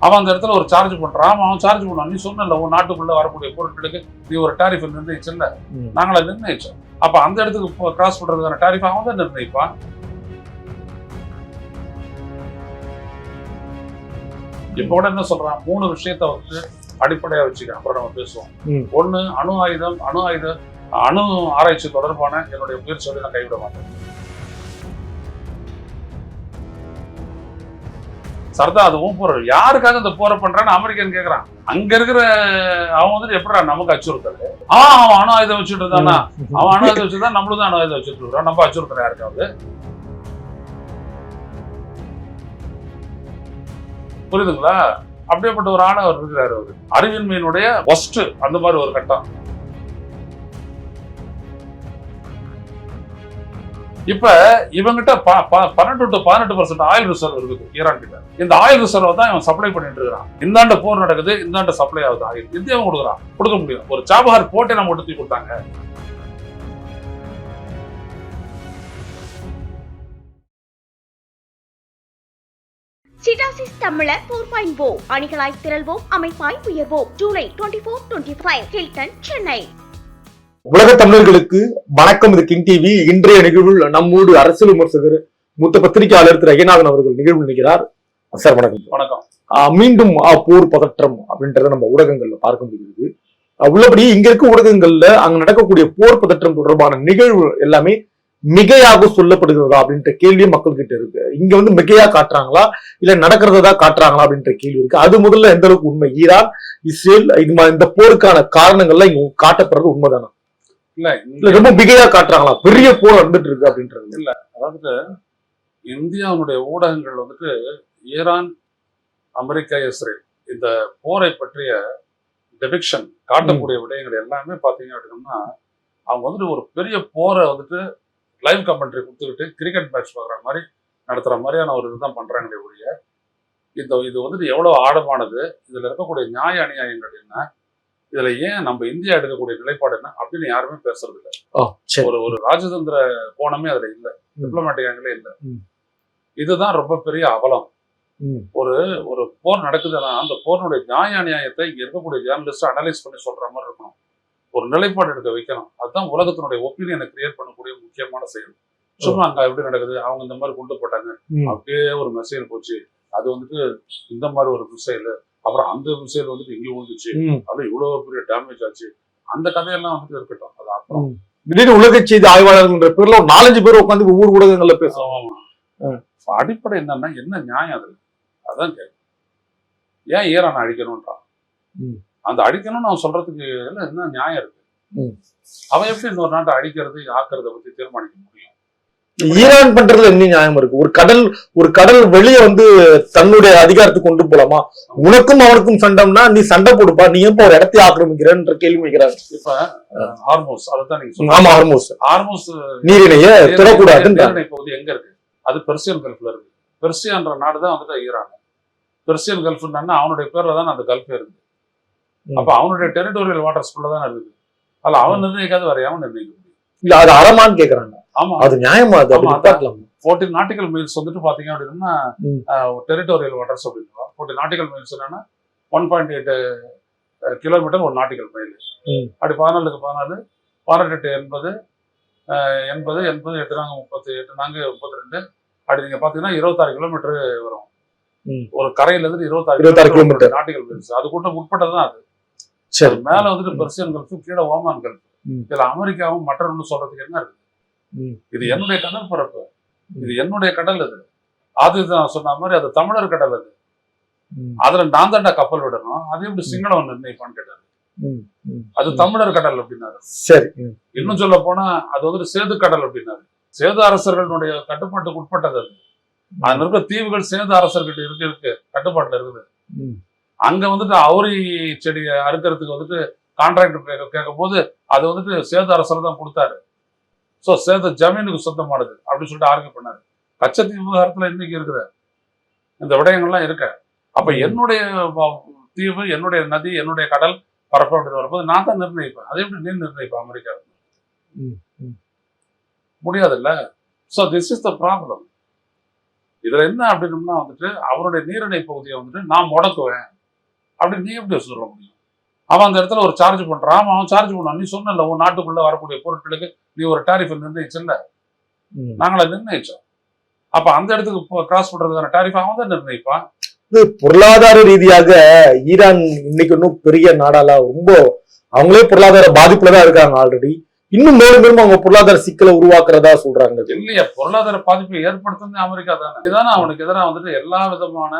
அவன் அந்த இடத்துல ஒரு சார்ஜ் பண்றான், அவன் சார்ஜ் பண்ணுவான். நீ சொன்ன உன் நாட்டுக்குள்ள வரக்கூடிய பொருட்களுக்கு நீ ஒரு டாரிஃப் நிர்ணயிச்சல, நாங்கள நிர்ணயிச்சோம். அப்ப அந்த இடத்துக்கு கிராஸ் பண்றதுக்கான டாரிஃப் அவன் தான் நிர்ணயிப்பான். இப்ப கூட என்ன சொல்றான், 3 விஷயத்த வந்து அடிப்படையா வச்சுக்க, அப்புறம் நம்ம பேசுவோம். ஒண்ணு, அணு ஆராய்ச்சி தொடர்பான என்னுடைய முயற்சியை நான் கைவிட மாட்டேன். சர்தா அதுவும் போற யாருக்காக இந்த போரை பண்றான்னு அமெரிக்கன் கேக்குறான். அங்க இருக்கிற அவன் வந்துட்டு எப்படா நமக்கு அச்சுறுத்தல், அவன் அணு ஆயுதம் வச்சுட்டு இருந்தானா, அவன் அணு ஆயுதம் வச்சுதான் நம்மளும் தான் அணு ஆயுதம் வச்சுட்டு இருக்கிறோம், நம்ம அச்சுறுத்தல் யாருக்காவது? புரியுதுங்களா? அப்படியேப்பட்ட ஒரு ஆளை அவர் இருக்கிறாரு. அவரு அறிவின்மையினுடைய ஒஸ்ட் அந்த மாதிரி ஒரு கட்டம். இப்ப இவங்கிட்ட 12 to 18% ஆயில் ரிசர்வ் இருக்குது ஈரான் கிட்ட. இந்த ஆயில் ரிசர்வ் தான் இவன் சப்ளை பண்ணிட்டு இருக்கான். இந்தாண்ட போர் நடக்குது, இந்தாண்ட சப்ளை ஆகுது ஆயில். இந்தியாவும் கொடுக்குறான், கொடுக்க முடியும். ஒரு சாபஹார் போட்டே நம்ம எடுத்து கொடுத்தாங்க. சிட்டாசிஸ் தமிழர் 4.0 அணிகளாய் திரள்வோம், அமைப்பாய் உயர்வோம். ஜூலை 24-25 ஹில்டன், சென்னை. உலக தமிழர்களுக்கு வணக்கம். இது கிங் டிவி. இன்றைய நிகழ்வில் நம்மோடு அரசியல் விமர்சகர் மூத்த பத்திரிகையாளர் திரு ஐயநாதன் அவர்கள் நிகழ்வு நிற்கிறார். சார் வணக்கம். வணக்கம். மீண்டும் போர் பதற்றம் அப்படின்றத நம்ம ஊடகங்கள்ல பார்க்க முடிகிறது. உள்ளபடி இங்க இருக்க ஊடகங்கள்ல அங்க நடக்கக்கூடிய போர் பதற்றம் தொடர்பான நிகழ்வு எல்லாமே மிகையாக சொல்லப்படுகிறதா அப்படின்ற கேள்வியும் மக்கள் கிட்ட இருக்கு. இங்க வந்து மிகையா காட்டுறாங்களா இல்ல நடக்கிறதா காட்டுறாங்களா அப்படின்ற கேள்வி இருக்கு. அது முதல்ல எந்த அளவுக்கு உண்மை? ஈரான், இஸ்ரேல் இந்த போருக்கான காரணங்கள்லாம் இங்க காட்டப்படுறது உண்மைதானா இல்ல ரொம்ப மிகையா காட்டுறாங்களா? பெரிய போர் வந்துட்டு இருக்கு அப்படின்றது இல்ல. அதாவது இந்தியாவுடைய ஊடகங்கள் வந்துட்டு ஈரான், அமெரிக்கா, இஸ்ரேல் இந்த போரை பற்றிய டெபிக்ஷன் காட்டக்கூடிய விடயங்கள் எல்லாமே பாத்தீங்க அப்படின்னா, அவங்க வந்துட்டு ஒரு பெரிய போரை வந்துட்டு லைவ் கமெண்ட்ரி கொடுத்துக்கிட்டு கிரிக்கெட் மேட்ச் பார்க்குற மாதிரி நடத்துற மாதிரியான ஒரு இதுதான் பண்றாங்களே ஒழிய, இது வந்துட்டு எவ்வளவு ஆழமானது, இதுல இருக்கக்கூடிய நியாய அநியாயங்கள் என்ன, இதுல ஏன் நம்ம இந்தியா எடுக்கக்கூடிய நிலைப்பாடு என்ன அப்படின்னு யாருமே பேசுறது இல்லை. ஒரு ராஜதந்திர கோணமே அதுல இல்லை, டிப்ளமேட்டிக் ஆங்கிலே இல்லை. இதுதான் ரொம்ப பெரிய அவலம். ஒரு போர் நடக்குதுன்னா அந்த போரினுடைய நியாய அநியாயத்தை இங்க இருக்கக்கூடிய ஜேர்னலிஸ்ட் அனலைஸ் பண்ணி சொல்ற மாதிரி இருக்கணும், ஒரு நிலைப்பாடு எடுக்க வைக்கணும். அதுதான் உலகத்தினுடைய ஒப்பீனியனை கிரியேட் பண்ணக்கூடிய முக்கியமான செயல். சும்மா அங்க எப்படி நடக்குது, அவங்க இந்த மாதிரி கொண்டு போட்டாங்க, அப்படியே ஒரு மெசைல் போச்சு, அது வந்துட்டு இந்த மாதிரி ஒரு மிசைல், அப்புறம் அந்த மிசைல் வந்துட்டு இங்கே விழுந்துச்சு, அது இவ்வளவு பெரிய டேமேஜ் ஆச்சு, அந்த கதையெல்லாம் வந்துட்டு இருக்கட்டும். அது அப்புறம் திடீர்னு உலக செய்தி ஆய்வாளர்ன்ற பேர்ல ஒரு 4-5 பேர் உட்காந்து ஒவ்வொரு ஊடகங்கள்ல பேசுவாங்க. அடிப்படை என்னன்னா என்ன நியாயம் அதுல? அதான் கேட்கும். ஏன் ஈரான் அழிக்கணும்ன்றான்? அந்த அடிக்கணும்னு அவன் சொல்றதுக்கு என்ன நியாயம் இருக்கு? அவன் எப்படி இன்னொரு நாட்டை அடிக்கிறது ஆக்குறத பத்தி தீர்மானிக்க முடியும்? ஈரான் பண்றதுல என்ன நியாயம் இருக்கு? ஒரு கடல் வெளியே வந்து தன்னுடைய அதிகாரத்துக்கு கொண்டு போலாமா? உனக்கும் அவனுக்கும் சண்டைனா நீ சண்டை போடுப்பா, நீ எப்ப ஒரு இடத்தை ஆக்கிரமிக்கிறன்ற கேள்வி வைக்கிறாங்க. இப்ப ஹார்மோஸ், அதான் நீங்க சொல்லுங்க. ஆமா, ஹார்மோஸ் நீரிணைய தொடக்கூடாது. நீரிணை பகுதி எங்க இருக்கு? அது பெர்சியன் கல்ஃப்ல இருக்கு. பெர்சியன்ற நாடுதான் வந்துட்டு ஈரான். பெர்சியன் கல்ஃப்னா அவனுடைய பேர்ல தான் அந்த கல்ஃபே இருக்கு. அப்ப அவனுடைய டெரிட்டோரியல் வாட்டர்ஸ்குள்ள தான் இருக்குது. அதுல அவன் நிர்ணயிக்காத வேற அவன் நிர்ணயிக்க முடியும் இல்ல? அது அறமான்னு கேக்குறாங்க. ஆமா, அது நியாயமா? அது 14 நாட்டிக்கல் மைல்ஸ் வந்துட்டு பாத்தீங்க அப்படின்னா டெரிட்டோரியல் வாட்டர்ஸ் அப்படின்னு. 14 நாட்டிக்கல் மைல்ஸ் என்னன்னா 1.8 கிலோமீட்டர் ஒரு நாட்டிக்கல் மைல். அப்படி 14க்கு 14 18 80 80 80 8 நாங்க 38 நாங்க 32. அப்படி நீங்க பாத்தீங்கன்னா 26 கிலோமீட்டர் வரும். ஒரு கரையில இருந்து 26 கிலோமீட்டர் நாட்டிக்கல் மைல்ஸ். அது கூட உட்பட்டதான் அது. சரி, மேல வந்துட்டு பெர்சியன் கல்ஃப், கீழே ஓமான் கல்ஃப். இதுல அமெரிக்காவும் மற்றொன்னு சொல்றதுக்கு என்ன இருக்கு? இது என்னுடைய கடல் பரப்பு, இது என்னுடைய கடல். அது நான் சொன்ன மாதிரி அது தமிழர் கடல். அது அதுல நான் தாண்டா கப்பல் விடணும், அது எப்படி சிங்களவன் நிர்ணயிப்பான்னு கேட்டாரு. அது தமிழர் கடல் அப்படின்னாரு. சரி, இன்னும் சொல்ல போனா அது வந்துட்டு சேது கடல் அப்படின்னாரு. சேது அரசர்களுடைய கட்டுப்பாட்டுக்கு உட்பட்டது அது. அதுல இருக்க தீவுகள் சேது அரசர்கிட்ட இருக்கு கட்டுப்பாட்டுல இருக்குது. அங்க வந்துட்டு அவுரி செடியை அறுக்கிறதுக்கு வந்துட்டு கான்ட்ராக்ட் கேட்கும் போது அது வந்துட்டு சேது அரசர் தான் கொடுத்தாரு. சோ சேது ஜமீனுக்கு சொந்தமானது அப்படின்னு சொல்லிட்டு ஆர்கியூ பண்ணாரு. கச்சத்தீவு விவகாரத்துல இன்னைக்கு இருக்குது இந்த விடயங்கள்லாம் இருக்க. அப்ப என்னுடைய தீவு, என்னுடைய நதி, என்னுடைய கடல் பரப்பு அப்படின்னு வரும்போது நான் தான் நிர்ணயிப்பேன். அதை எப்படி நீ நிர்ணயிப்பேன்? அமெரிக்கா முடியாது இல்ல. So this is the problem. இதுல என்ன அப்படின்னம்னா வந்துட்டு அவருடைய நீரிணை பகுதியை வந்துட்டு நான் முடக்குவேன் அப்படின்னு நீ எப்படி சொல்ல முடியும்? அவன் அந்த இடத்துல ஒரு சார்ஜ் பண்றான், அவன் சார்ஜ் பண்ணுவான். நீ சொன்ன உன் நாட்டுக்குள்ள வரக்கூடிய பொருட்களுக்கு நீ ஒரு டாரிஃப் நிர்ணயிச்சல, நாங்கள நிர்ணயிச்சோம். அப்ப அந்த இடத்துக்கு கிராஸ் பண்றதுக்கான டாரிஃப் அவன் தான் நிர்ணயிப்பான். பொருளாதார ரீதியாக ஈரான் இன்னைக்கு இன்னும் பெரிய நாடால ரொம்ப அவங்களே பொருளாதார பாதிப்புலதான் இருக்காங்க ஆல்ரெடி. இன்னும் மேலும் மேலும் அவங்க பொருளாதார சிக்கலை உருவாக்குறதா சொல்றாங்க. இல்லையா, பொருளாதார பாதிப்பை ஏற்படுத்துறது அமெரிக்கா தானே. இதுதானே அவனுக்கு எதிராக வந்துட்டு எல்லா விதமான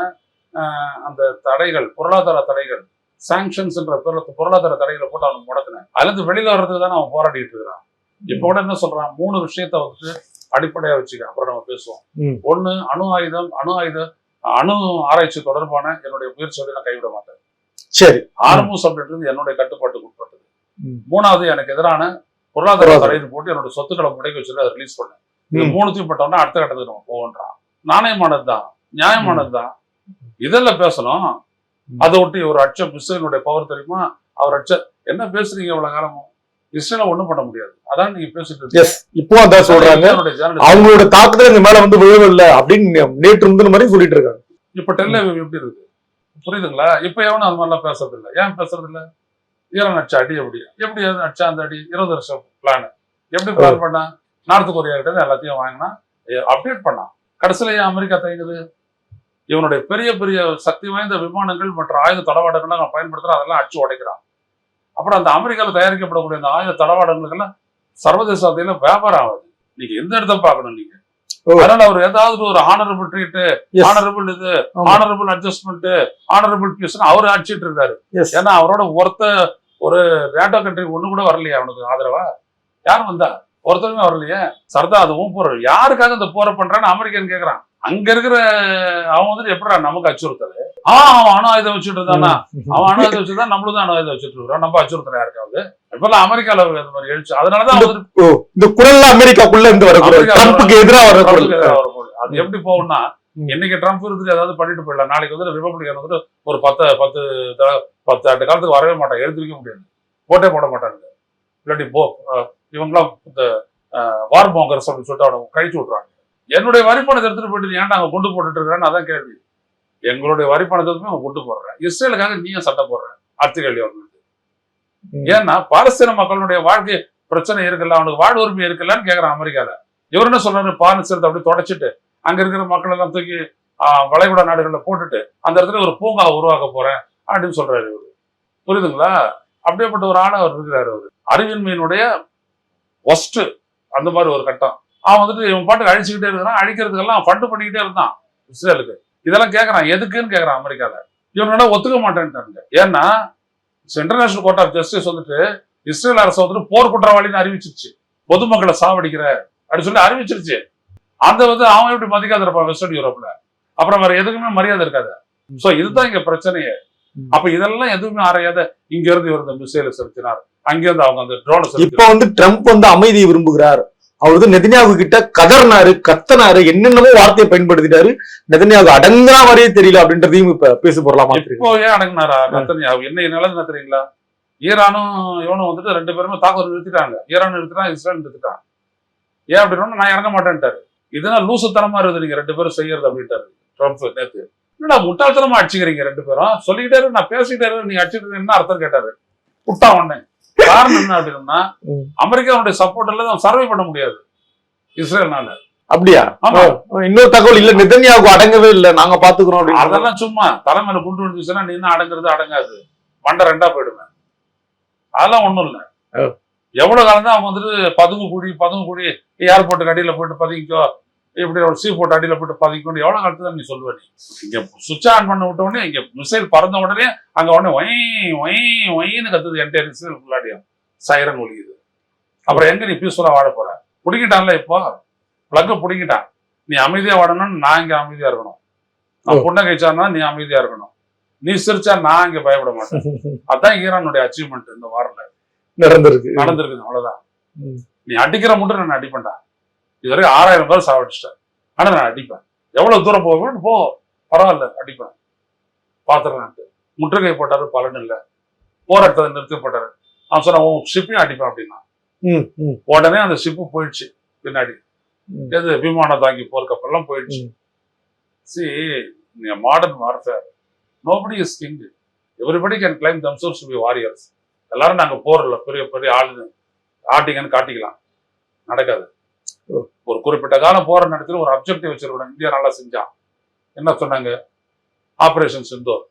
அந்த தடைகள், பொருளாதார தடைகள், சாங்ஷன்ஸ்ன்ற பேர்ல பொருளாதார தடைகளை போட்டு அவனுக்கு முடக்கினேன். அதுல இருந்து வெளியில வர்றதுக்கு தானே அவன் போராடிட்டு இருக்கிறான். இப்ப கூட என்ன சொல்றான், 3 விஷயத்த வந்துட்டு அடிப்படையா வச்சுக்க, அப்புறம் நம்ம பேசுவோம். ஒண்ணு, அணு ஆராய்ச்சி தொடர்பான என்னுடைய முயற்சியோட நான் கைவிட மாட்டேன். சரி, ஆர்மூஸ் அப்படின்றது என்னுடைய கட்டுப்பாட்டுக்கு உட்பட்டது. 3வது, எனக்கு எதிரான பொருளாதார தடைன்னு போட்டு என்னோட சொத்துக்களை முடக்கி வச்சு அதை ரிலீஸ் பண்ணேன். இது 3த்தையும் பட்டோம்னா அடுத்த கட்டத்துக்கு நம்ம போவோன்றான். நாணயமானதுதான், நியாயமானதுதான், இதெல்லாம் பேசணும். அதை ஒட்டி ஒரு அச்சம், இஸ்ரேலுடைய பவர் தெரியுமா? அவர் அச்சம் என்ன பேசுறீங்க இவ்வளவு காலமும்? இஸ்ரேல ஒண்ணும் பண்ண முடியாது. அதான் நீங்க பேசிட்டு இப்போ அதான் சொல்றாங்க. அவங்களோட தாக்குதல் இந்த மேல வந்து விழவில்லை அப்படின்னு நேற்று முந்தின மாதிரி சொல்லிட்டு இருக்காங்க. இப்ப டெல் அவிவ் எப்படி இருக்கு புரியுதுங்களா? இப்ப எவனும் அது மாதிரிலாம் பேசுறது இல்லை. ஏன் பேசுறது இல்லை? ஈரான் அடிச்ச அடி எப்படி அடிச்சா அந்த அடி 20 வருஷம் பிளான் எப்படி பிளான் பண்ணா? நார்த் கொரியா கிட்ட எல்லாத்தையும் வாங்கினா, அப்டேட் பண்ணான். கடைசியில ஏன் அமெரிக்கா தயங்குது? இவனுடைய பெரிய பெரிய சக்தி வாய்ந்த விமானங்கள் மற்ற ஆயுத தளவாடங்கள்லாம் நான் பயன்படுத்துறேன், அதெல்லாம் அடிச்சு உடைக்கிறான். அப்புறம் அந்த அமெரிக்காவில் தயாரிக்கப்படக்கூடிய அந்த ஆயுத தளவாடங்களுக்கெல்லாம் சர்வதேச வகையில வியாபாரம் ஆகுது. நீங்க எந்த இடத்த பார்க்கணும் நீங்க. அதனால அவர் ஏதாவது ஒரு ஹானரபிள் ட்ரீட், ஹானரபிள் இது, ஹானரபிள் அட்ஜஸ்ட்மெண்ட், ஹானரபிள் பீஸ் அவரு அடிச்சிட்டு இருக்காரு. ஏன்னா அவரோட ஒரு நேட்டோ கண்ட்ரி ஒண்ணு கூட வரலையா அவனுக்கு ஆதரவா? யாரும் வந்தா? ஒருத்தருமே வரலையே. சர்தா அதுவும் போற யாருக்காக இந்த போரை பண்றான்னு அமெரிக்கன் கேக்குறான். அங்க இருக்கிற அவன் வந்துட்டு எப்படா நமக்கு அச்சுறுத்தல்? அவன் அணு ஆயுதம் வச்சுட்டு இருந்தானா? அவன் அணு ஆயுதம் வச்சுதான் நம்மளும் தான் அணு ஆயுதம் வச்சுட்டு இருக்கிறோம். நம்ம அச்சுறுத்தல யாருக்காவது? இப்பெல்லாம் அமெரிக்கால அந்த மாதிரி எழுச்சு. அதனாலதான் இந்த குரல் அமெரிக்காக்குள்ள இருந்து எதிராக அது எப்படி போகும்னா, இன்னைக்கு ட்ரம்ப் இருந்து ஏதாவது பண்ணிட்டு போயிடலாம். நாளைக்கு வந்து ரிபப்ளிகன் வந்து ஒரு 10 ஆண்டு காலத்துக்கு வரவே மாட்டாங்க, எழுதி வைக்க முடியாது, போட்டே போட மாட்டாங்க. இல்லாட்டி இவங்களாம் இந்த வார் மோங்கர்ஸ் அப்படின்னு சொல்லிட்டு அவனை கழிச்சு விட்டுறாங்க. என்னுடைய வரிப்பணத்தை எடுத்துட்டு போயிட்டு ஏன்டா அவங்க கொண்டு போட்டுட்டு இருக்கிறான்னு அதான் கேள்வி. எங்களுடைய வரிப்பணத்தை அவன் கொண்டு போடுறேன், இஸ்ரேலுக்காக நீயும் சட்டை போடுறேன், அர்த்த கேள்வி அவங்களுக்கு. ஏன்னா பாலஸ்தீன மக்களுடைய வாழ்க்கை பிரச்சனை இருக்குல்ல, அவனுக்கு வாழ் உரிமை இருக்குல்லன்னு கேட்கறான் அமெரிக்கால. இவர் என்ன சொல்றாரு, பாலஸ்தீனத்தை அப்படி தொடச்சிட்டு அங்க இருக்கிற மக்கள் எல்லாம் தூக்கி வளைகுடா நாடுகள்ல போட்டுட்டு அந்த இடத்துல ஒரு பூங்கா உருவாக்க போறேன் அப்படின்னு சொல்றாரு இவரு. புரியுதுங்களா? அப்படியேப்பட்ட ஒரு ஆளை அவர் இருக்கிறாரு. அவரு அறிவின்மையினுடைய ஒஸ்ட் அந்த மாதிரி ஒரு கட்டம். அவன் வந்துட்டு இவன் பாட்டுக்கு அழிச்சுக்கிட்டே இருக்கிறான். அழிக்கிறதுக்கெல்லாம் ஃபண்டு பண்ணிக்கிட்டே இருந்தான் இஸ்ரேலுக்கு. இதெல்லாம் கேட்கறான், எதுக்குன்னு கேட்கறான் அமெரிக்கால. இவனோட ஒத்துக்க மாட்டேன்ட்டாங்க. ஏன்னா இன்டர்நேஷனல் கோர்ட் ஆஃப் ஜஸ்டிஸ் வந்துட்டு இஸ்ரேல் அரசு வந்துட்டு போர் குற்றவாளின்னு அறிவிச்சிருச்சு. பொதுமக்களை சாவடிக்கிற அப்படின்னு சொல்லி அறிவிச்சிருச்சு. அந்த வந்து அவன் எப்படி மதிக்காத இருப்பான் வெஸ்டர்ன் யூரோப்ல? அப்புறம் வேற எதுக்குமே மரியாதை இருக்காது. சோ இதுதான் இங்க பிரச்சனையே. அப்ப இதெல்லாம் எதுவுமே ஆராயாத இங்க இருந்து இவர் இந்த மிசைலை செலுத்தினார், அங்கிருந்து அவங்க அந்த ட்ரோனை செலுத்தினார். இப்ப வந்து ட்ரம்ப் வந்து அமைதியை விரும்புகிறார். அவர் வந்து நெதன்யாகு கிட்ட கதர்னாரு, கத்தனாரு, என்னென்னமோ வார்த்தையை பயன்படுத்திட்டாரு. நெதன்யாகு அடங்குற மாதிரியே தெரியல அப்படின்றதையும் இப்ப பேச போறலாமா? இப்போ ஏன் அடங்கினாரா நெதன்யாகு? என்ன நிலவு தெரியுங்களா? ஈரானும் இவனும் வந்துட்டு 2 பேருமே தாக்குதல் நிறுத்திட்டாங்க. ஈரான் நிறுத்திட்டான், இஸ்ரேல் நிறுத்திட்டான். ஏன் அப்படின்னா நான் இறங்க மாட்டேன்ட்டாரு. இதெல்லாம் லூசுத்தனமா இருக்குது நீங்க 2 பேரும் செய்யறது அப்படின்ட்டாரு ட்ரம்ப் நேத்து. என்னடா முட்டாள்தனமா அடிச்சுக்கிறீங்க 2 பேரும்? சொல்லிக்கிட்டே இரு, நான் பேசிக்கிட்டே இரு, நீங்க அடிச்சுட்டு என்ன அர்த்தம் கேட்டாரு. விட்டா உடனே காரணம் என்ன அப்படின்னா, அமெரிக்காவுடைய சப்போர்ட் எல்லாம் சர்வே பண்ண முடியாது இஸ்ரேல்னால. அப்படியா? இன்னொரு தகவல் இல்ல, நெதன்யாகு அடங்கவே இல்லை, நாங்க பாத்துக்கிறோம் அப்படின்னு. அதெல்லாம் சும்மா தலைமையில குண்டு விழுந்துச்சுன்னா நீ என்ன அடங்குறது? அடங்காது, மண்டை 2ஆ போயிடுவேன். அதெல்லாம் ஒண்ணும் இல்ல. எவ்வளவு காலம் தான் அவங்க வந்துட்டு பதுங்கு கூடி ஏர்போர்ட்டுக்கு அடியில போயிட்டு பதுங்கிக்கோ, இப்படி ஒரு சீ போட்டு அடியில போட்டு பதுங்கிக்கொண்டு எவ்வளவு காலத்து தான் நீ சொல்லுவ? நீ இங்க சுவிட்ச் ஆன் பண்ண விட்ட உடனே இங்க மிசைல் பறந்த உடனே அங்க உடனே ஒயின்னு கத்துது. என்டையர் மிசைல் ஃபுல்லாடியும் சைரன் ஒலிக்குது. அப்புறம் எங்க நீ பீஸ்ஃபுல்லா வாழ போற? பிடிக்கிட்டான்ல, இப்போ பிளக்க பிடிக்கிட்டான். நீ அமைதியா வாழணும்னு நான் இங்க அமைதியா இருக்கணும். நான் புன்னகைச்சான்னா நீ அமைதியா இருக்கணும். நீ சிரிச்சா நான் இங்க பயப்பட மாட்டேன். அதான் ஈரானுடைய அச்சீவ்மெண்ட் இந்த வாரத்துல நடந்திருக்கு. அவ்வளவுதான். நீ அடிக்கிற மட்டும் நான் அடிப்பேன்டா. இதுவரை 6000 பேர் சாவடிச்சிட்டேன். ஆனா நான் அடிப்பேன். எவ்வளவு தூரம் போவேன் போ, பரவாயில்ல, அடிப்பேன், பாத்துறேன். முற்றுகை போட்டாரு, பலன் இல்லை. போராட்டத்தை நிறுத்தி போட்டாரு. அவன் சொன்ன உன் ஷிப்பையும் அடிப்பேன் அப்படின்னா உடனே அந்த ஷிப்பு போயிடுச்சு பின்னாடி. எது விமானம் தாங்கி போர்க்கப்பெல்லாம் போயிடுச்சு. See, in a modern warfare, nobody is king. Everybody can claim themselves to be warriors. எல்லாரும் நாங்க போறல பெரிய பெரிய ஆளு ஆட்டிங்கன்னு காட்டிக்கலாம், நடக்காது. ஒரு குறிப்பிட்ட காலம் போற நேரத்தில் ஒரு அப்ஜெக்டிவ் வச்சிருக்கணும். இந்தியா நல்லா செஞ்சா என்ன சொன்னாங்க, ஆபரேஷன் சிந்தூர்,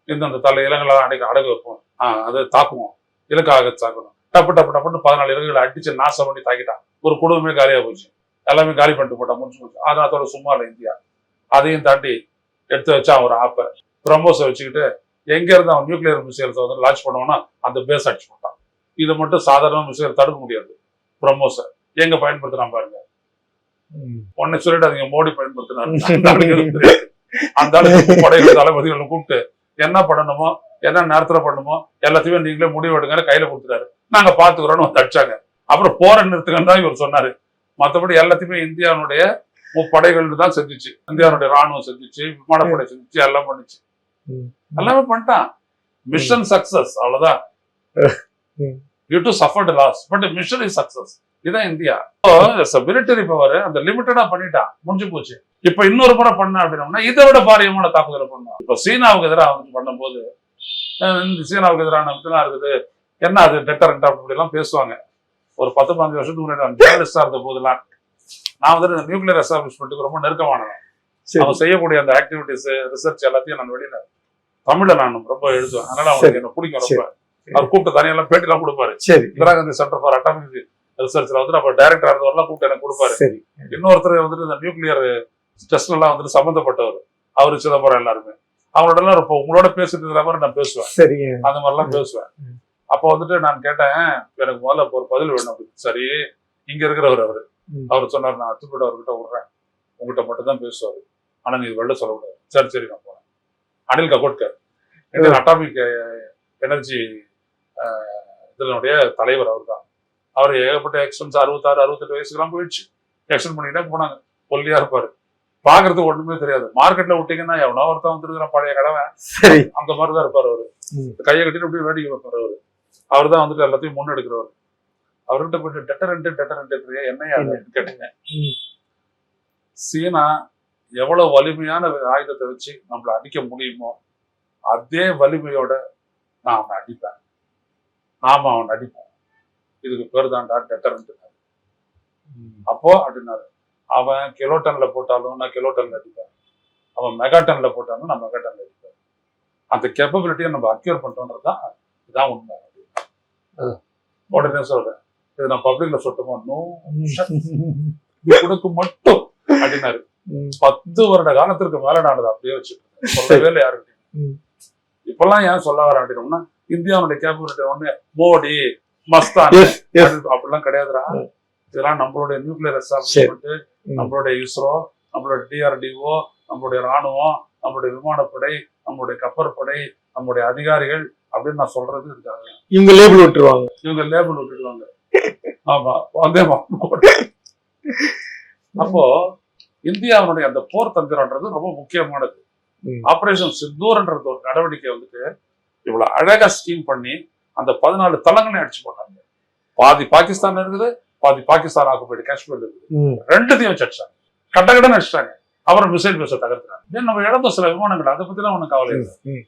இந்த தலை இலங்களை அடகு வைப்போம், அதை தாக்குவோம், இலக்காக தாக்கணும், டப்பு டப்பு டப்புன்னு 14 இலக்குகளை அடிச்சு நாசம் பண்ணி தாக்கிட்டான். ஒரு குடும்பமே காலியா போச்சு, எல்லாமே காலி பண்ணிட்டு போட்டான், முடிச்சு போச்சு. அது அதோட சும்மா இல்லை இந்தியா. அதையும் தாண்டி எடுத்து வச்சா ஒரு ஆப்பை பிரம்மோஸை வச்சுக்கிட்டு எங்க இருந்து அவன் நியூக்ளியர் மிசைல்ஸை வந்து லான்ச் பண்ணுவோம்னா அந்த பேஸ் அடிச்சு போட்டான். இதை மட்டும் சாதாரண மிசைல் தடுக்க முடியாது. பிரம்மோஸை எங்க பயன்படுத்தினா பாருங்க, உன்னை சொல்லிட்டு அதுங்க மோடி பயன்படுத்தினாரு. அந்த அளவுக்கு படைகள் தளபதிகளை கூப்பிட்டு என்ன பண்ணணுமோ என்ன நேரத்துல பண்ணணுமோ எல்லாத்தையுமே நீங்களே முடிவு எடுங்க கையில கொடுத்துட்டாரு, நாங்க பாத்துக்கிறோம்னு வந்து அடிச்சாங்க. அப்புறம் போற நிறுத்துக்கன்னு தான் இவர் சொன்னாரு. மற்றபடி எல்லாத்தையுமே இந்தியாவுடைய முப்படைகள் தான் செஞ்சுச்சு. இந்தியாவுடைய ராணுவம் செஞ்சுச்சு, விமானப்படை செஞ்சுச்சு, எல்லாம் பண்ணுச்சு, எல்லாமே பண்ணிட்டான். மிஷன் சக்சஸ், அவ்வளவுதான். You do suffered loss but mission is success. இதுதான் இந்தியா. மிலிட்டரி பவர் அந்த லிமிட்டடா பண்ணிட்டான், முடிஞ்சு போச்சு. இப்ப இன்னொரு முறை பண்ண அப்படின்னா இதை விட பாரியமான தாக்குதலை பண்ணோம். இப்ப சீனாவுக்கு எதிராக வந்து பண்ணும்போது சீனாவுக்கு எதிரான இருக்குது என்ன, அது டெட்டரண்ட் அப்படி எல்லாம் பேசுவாங்க. ஒரு 10-15 வருஷத்துக்கு முன்னாடி ஜேர்னலிஸ்டா இருந்த போதெல்லாம் நான் வந்து நியூக்ளியர் எஸ்டாப்ளிஷ்மெண்ட்டுக்கு ரொம்ப நெருக்கமானவன். அவங்க செய்யக்கூடிய அந்த ஆக்டிவிட்டிஸ் ரிசர்ச் எல்லாத்தையும் நான் வெளியில தமிழ்ல நான் ரொம்ப எழுதுவேன். அதனால அவங்களுக்கு என்ன பிடிக்கும் ரொம்ப. அவர் கூப்பிட்டு தனியெல்லாம் பேட்டி எல்லாம் கொடுப்பாரு. Indira Gandhi centre for atomic ரிசர்ச்ல வந்து நம்ம டைரக்டரா இருந்தவரெல்லாம் கூப்பிட்டு எனக்கு கொடுப்பாரு. இன்னொருத்தர் வந்துட்டு இந்த நியூக்ளியர் டெஸ்ட் எல்லாம் வந்துட்டு சம்பந்தப்பட்டவர், அவரு சிதம்பரம், எல்லாருமே அவங்களோட எல்லாம் இப்போ உங்களோட பேசிட்டு இருக்கிற மாதிரி நான் பேசுவேன், அந்த மாதிரிலாம் பேசுவேன். அப்போ வந்துட்டு நான் கேட்டேன், எனக்கு முதல்ல ஒரு பதில் வேணும் அப்படின்னு. சரி, இங்க இருக்கிறவர் அவர் சொன்னார், நான் அத்துப்பட்டு அவர்கிட்ட விடுறேன், உங்ககிட்ட மட்டும் தான் பேசுவாரு, ஆனா நீ வெளில சொல்லக்கூடாது. சரி நான் போனேன். Anil Kakodkar Indian atomic energy இதனுடைய தலைவர் அவர் தான். அவர் ஏகப்பட்ட எக்ஸ்டென்ஸ் 66-68 வயசுக்கெல்லாம் போயிடுச்சு. எக்ஸ்டென்ட் பண்ணிக்கிட்டே போனாங்க. ஒல்லியா இருப்பாரு, பாக்குறதுக்கு ஒண்ணுமே தெரியாது. மார்க்கெட்ல விட்டீங்கன்னா எவனோ ஒருத்தன் வந்துருக்கிற பழைய கடவை அந்த மாதிரிதான் இருப்பாரு. அவரு கையை கட்டிட்டு அப்படியே வேடிக்கை வைப்பாரு. அவர் தான் வந்துட்டு எல்லாத்தையும் முன்னெடுக்கிறவர். அவர்கிட்ட போயிட்டு டெட்டரண்ட் என்னையா கேட்டீங்க. சீனா எவ்வளவு வலிமையான ஆயுதத்தை வச்சு நம்மள அடிக்க முடியுமோ அதே வலிமையோட நான் அவனை அடிப்பேன், நாம அவன் அடிப்போம். இதுக்கு பேர் தான்டா டெட்டரண்ட். அப்போ அப்படின்னாரு, அவன் கிலோட்டன்ல போட்டாலும் நான் கிலோட்டன்ல அடிப்பேன், அவன் மெகாட்டன்ல போட்டாலும் நான் மெகாட்டன்ல அடிப்பேன். அந்த கேப்பபிலிட்டியை நம்ம அக்யூர் பண்றோம்ன்றதுதான் இதுதான் உண்மை. உடனே சொல்றேன், இது நான் பப்ளிக்ல சொல்லட்டுமா? கொடுக்கு மட்டும் அப்படின்னாரு. 10 வருட காலத்திற்கு மேல நான் அதை அப்படியே வச்சுருக்கேன், சொல்லவே இல்லை யாருக்கிட்டையும். இப்பெல்லாம் ஏன் சொல்ல வரேன் அப்படின்னா, இந்தியாவுடைய கேப்பபிலிட்டி ஒண்ணு மோடி மஸ்தான் அப்படிலாம் கிடையாதுடா. இதெல்லாம் நம்மளுடைய நியூக்ளியர் எஸ்டாப்ளிஷ்மெண்ட், நம்மளுடைய இஸ்ரோ, நம்மளுடைய டிஆர்டிஓ, நம்மளுடைய ராணுவம், நம்மளுடைய விமானப்படை, நம்மளுடைய கப்பற்படை, நம்மளுடைய அதிகாரிகள் அப்படின்னு நான் சொல்றது இருக்காங்க. இவங்க லேபிள் விட்டுருவாங்க. ஆமா, வந்தே அப்போ இந்தியாவுடைய அந்த போர் தந்திரன்றது ரொம்ப முக்கியமானது. ஆபரேஷன் சிந்தூர்ன்றது ஒரு நடவடிக்கை வந்துட்டு இவ்வளவு அழகா ஸ்கீம் பண்ணி அந்த 14 தளங்களையும் அடிச்சு போட்டாங்க. பாதி பாகிஸ்தான் இருக்குது, பாதி பாகிஸ்தான் ஆக்குபைடு காஷ்மீர் இருக்குது. ரெண்டுத்தையும் வச்சு அடிச்சாங்க, கட்டக்கடன் அடிச்சிட்டாங்க. அப்புறம் மிசைல் பேச தகர்த்துறாங்க. நம்ம இழந்த சில விமானங்கள், அதை பத்தி எல்லாம் ஒண்ணு கவலை இல்லை.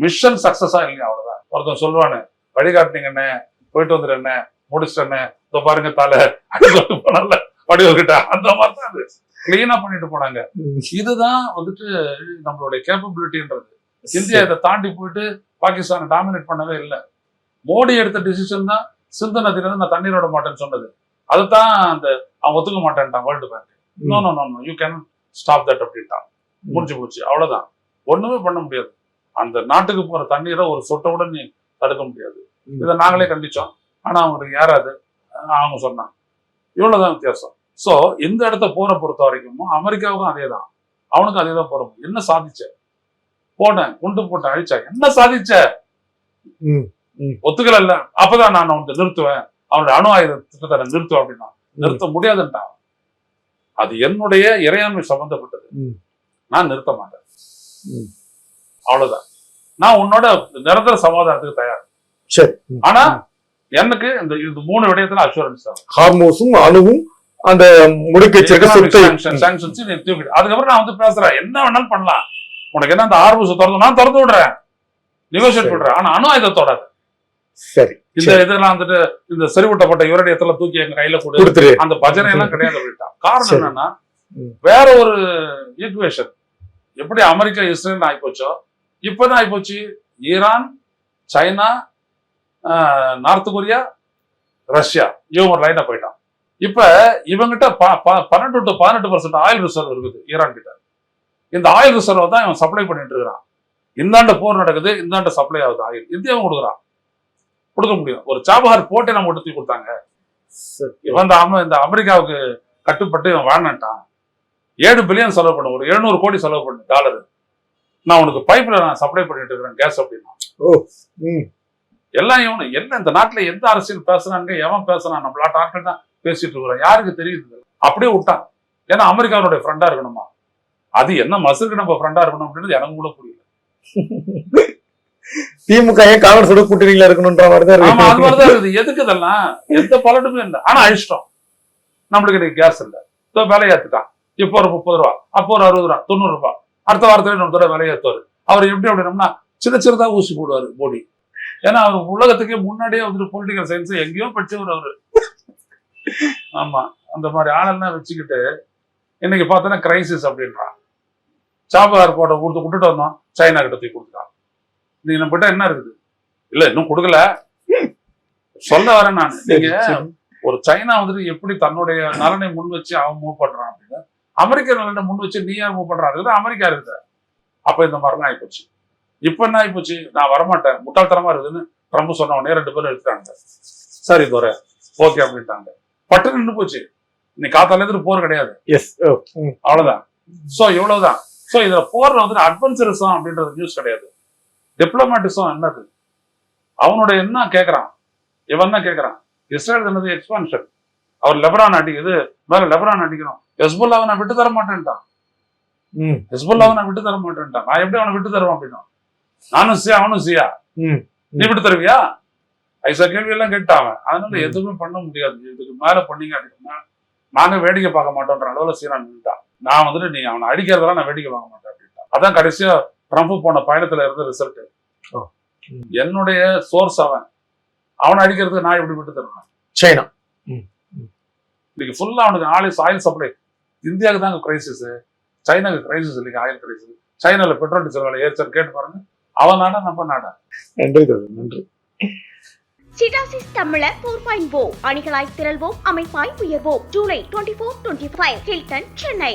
மிஷன் சக்சஸா இல்லையா, அவ்வளவுதான். ஒருத்தன் சொல்லுவானு, வழிகாட்டினீங்கன்னு போயிட்டு வந்துடுறேன்னு முடிச்சிட்டேன்னு, இதோ பாருங்க தலை அடி போனால வடிவகிட்டா, அந்த மாதிரி தான் அது கிளீனா பண்ணிட்டு போனாங்க. இதுதான் வந்துட்டு நம்மளுடைய கேப்பபிலிட்டின்றது. இந்தியா இதை தாண்டி போயிட்டு பாகிஸ்தானை டாமினேட் பண்ணவே இல்லை. மோடி எடுத்த டிசிஷன் தான் சிந்து நதியில இருந்து நான் தண்ணீர் விட மாட்டேன்னு சொன்னது. அதுதான் அந்த அவன் ஒத்துக்க மாட்டேன்ட்டான் World Bank. No you can stop that அப்படின்ட்டான். முடிஞ்சு போச்சு, அவ்வளவுதான். ஒண்ணுமே பண்ண முடியாது. அந்த நாட்டுக்கு போற தண்ணீரை ஒரு சொட்டோட நீ தடுக்க முடியாது. இதை நாங்களே கண்டிச்சோம், ஆனா அவங்களுக்கு யாராவது அவங்க சொன்னாங்க. இவ்வளவுதான் வித்தியாசம். சோ இந்த இடத்த போரை பொறுத்த வரைக்கும் அமெரிக்காவுக்கும் அதே தான், அவனுக்கும் அதே தான் போற. என்ன சாதிச்ச? போனேன், குண்டு போட்டு அழிச்சா, என்ன சாதிச்ச? ஒத்துக்கல இல்ல, அப்பதான் நான் அவனுக்கு நிறுத்துவேன், அவனுடைய அணு ஆயுத திட்டத்தை நிறுத்துவேன் அப்படின்னா நிறுத்த முடியாதுன்ட்டான். அது என்னுடைய இறையாண்மை சம்பந்தப்பட்டது, நான் நிறுத்த மாட்டேன், அவ்வளவுதான். நான் உன்னோட நிரந்தர சமாதானத்துக்கு தயார். சரி, ஆனா எனக்கு இந்த 3 விடயத்துல அஷூரன்ஸ் தான். ஹார்மோஸும் அணுவும் அந்த முடுக்கி வச்சிருக்க சொத்தை சாங்ஷன்ஸ் நீ தூக்கிடு. அதுக்கப்புறம் நான் வந்து பேசுறேன், என்ன வேணாலும் பண்ணலாம், உனக்கு என்ன அந்த ஆர்வஸ் திறந்து நான் திறந்து விடுறேன், நெகோசியேட் பண்றேன், ஆனா அணு ஆயுதத்தோட சரி இந்த இதெல்லாம் வந்துட்டு இந்த செறிவூட்டப்பட்ட யுரேனியத்தெல்லாம் தூக்கி எங்க கையில கொடுத்துரு, அந்த பஜனை எல்லாம் கிடையாது அப்படின்ட்டான். காரணம் என்னன்னா வேற ஒரு ஈக்குவேஷன். எப்படி அமெரிக்கா இஸ்ரேல் ஆயிப்போச்சோ இப்பதான் ஆயிப்போச்சு. Iran, China, north Korea, Russia, இவங்க ஒரு லைனா போயிட்டான். இப்ப இவங்கிட்ட 12 to 18% ஆயில் ரிசர்வ் இருக்குது ஈரான் கிட்ட. இந்த ஆயில் ரிசர்வ் தான் இவன் சப்ளை பண்ணிட்டு இருக்கிறான். இந்தாண்ட போர் நடக்குது, இந்தாண்ட சப்ளை ஆகுது ஆயில், இந்தியாவும் கொடுக்குறான். கொடுக்க முடியும். ஒரு சாபஹார் போட்டே நம்ம எடுத்து கொடுத்தாங்க. இவன் இந்த அமெரிக்காவுக்கு கட்டுப்பட்டு இவன் வாழ்ந்துட்டான். 7 பில்லியன் செலவு பண்ண, ஒரு 700 கோடி செலவு பண்ணு டாலர், நான் உனக்கு பைப்ல நான் சப்ளை பண்ணிட்டு இருக்கிறேன் கேஸ் அப்படின்னா. எல்லாம் இவனு என்ன இந்த நாட்டுல எந்த அரசியல் பேசுறாங்க, எவன் பேசுறான், நம்ம நாட்டு ஆட்கள் தான் பேசிட்டு இருக்கிறோம், யாருக்கு தெரியுது? அப்படியே விட்டான். ஏன்னா அமெரிக்காவுடைய ஃப்ரெண்டா இருக்கணுமா, அது என்ன மசருக்கு நம்ம ஃப்ரெண்டா இருக்கணும் அப்படின்றது எனக்கு கூட புரியல. திமுக ஏன் காங்கிரஸோட கூட்டணியில இருக்கணும்ன்ற மாதிரிதான் ஆமா, அது மாதிரிதான் இருக்குது. எதுக்கு இதெல்லாம்? எந்த பலனுமே இல்லை. ஆனா அழிச்சிட்டோம். நம்மளுக்கு இன்னைக்கு கேஸ் இல்லை, விலையேத்துட்டான். இப்போ ஒரு 30 ரூபா, அப்போ ஒரு 60 ரூபா, 90 ரூபாய், அடுத்த வாரத்துல இன்னொரு தடவை விலையேற்றுவாரு. அவர் எப்படி அப்படின்னா சின்ன சின்னதா ஊசி போடுவாரு மோடி. ஏன்னா அவர் உலகத்துக்கே முன்னாடியே வந்துட்டு பொலிட்டிக்கல் சயின்ஸ் எங்கேயோ படிச்சவர் அவரு. ஆமா, அந்த மாதிரி ஆளெல்லாம் வச்சுக்கிட்டு இன்னைக்கு பார்த்தோன்னா கிரைசிஸ் அப்படின்றான். சாபஹார் போட்ட விட்டுட்டு வந்தோம், சைனா கிட்ட தூக்கி கொடுத்துட்டான். நீங்க நம்ம கிட்ட என்ன இருக்குது? இல்ல இன்னும் கொடுக்கல, சொல்ல வரேன் நான். நீங்க ஒரு சைனா வந்துட்டு எப்படி தன்னுடைய நலனை முன் வச்சு அவன் மூவ் பண்றான் அப்படின்னு, அமெரிக்க நலனை முன் வச்சு நீ யார் மூவ் பண்றான்? அமெரிக்கா இருக்குது. அப்ப இந்த மாதிரிலாம் ஆயிப்போச்சு. இப்ப என்ன ஆயிப்போச்சு, நான் வரமாட்டேன், முட்டாள்தனமா இருக்குதுன்னு ட்ரம்ப் சொன்ன உடனே 2 பேரும் எடுத்துட்டாங்க. சரி தோற ஓகே அப்படின்ட்டாங்க. பட்டு நின்று போச்சு. நீ காத்தால இருந்து போர் கிடையாது, அவ்வளவுதான். சோ இவ்வளவுதான். சோ இதுல போர்ல வந்துட்டு அட்வென்ச்சரிசம் அப்படின்றது நியூஸ் கிடையாது. டிப்ளமேட்டிசம் என்னது? அவனுடைய என்ன கேட்கறான், இவன் என்ன கேட்கறான்? இஸ்ரேல் என்னது எக்ஸ்பான்ஷன். அவர் லெபனான் அடிக்குது, மேல லெபனான் அடிக்கணும். ஹெஸ்புல்லாவை நான் விட்டு தர மாட்டேன்ட்டான். ஹெஸ்புல்லாவை நான் விட்டு தர மாட்டேன்ட்டான். நான் எப்படி அவனை விட்டு தருவேன் அப்படின்னா, நானும் சியா அவனும் சியா, நீ விட்டு தருவியா? ஐசா கேள்வி எல்லாம் கேட்டாங்க. அதனால எதுவுமே பண்ண முடியாது. இதுக்கு மேல பண்ணீங்க அப்படின்னா நாங்க வேடிக்கை பார்க்க மாட்டோன்ற அளவுல சீனா நின்றுட்டான். நான் வந்துட்டு நீ அவனை அடிக்கிறதெல்லாம் நான் வேடிக்கை பார்க்க மாட்டேன் அப்படின்ட்டான். அதான் கடைசியா ட்ரம்ப் போன பயணத்துல இருந்த ரிசல்ட். என்னுடைய சோர்ஸ் அவனை அடிக்கிறதுக்கு நான் எப்படி விட்டு தருவேன்? சைனா இன்னைக்கு ஃபுல்லா அவனுக்கு ஆயில் சப்ளை. இந்தியாவுக்கு தாங்க கிரைசிஸ், சைனாக்கு கிரைசிஸ் இல்லைங்க, ஆயில் கிரைசிஸ். சைனால பெட்ரோல் டீசல் விலை ஏற்று கேட்டு பாருங்க. அவன் நாடா நம்ம நாடா? நன்றி. சிடாசிஸ் தமிழர் 4.0 அணிகளாய் திரள்வோம், அமைப்பாய் உயர்வோம். ஜூலை 24-25 ஹில்டன், சென்னை.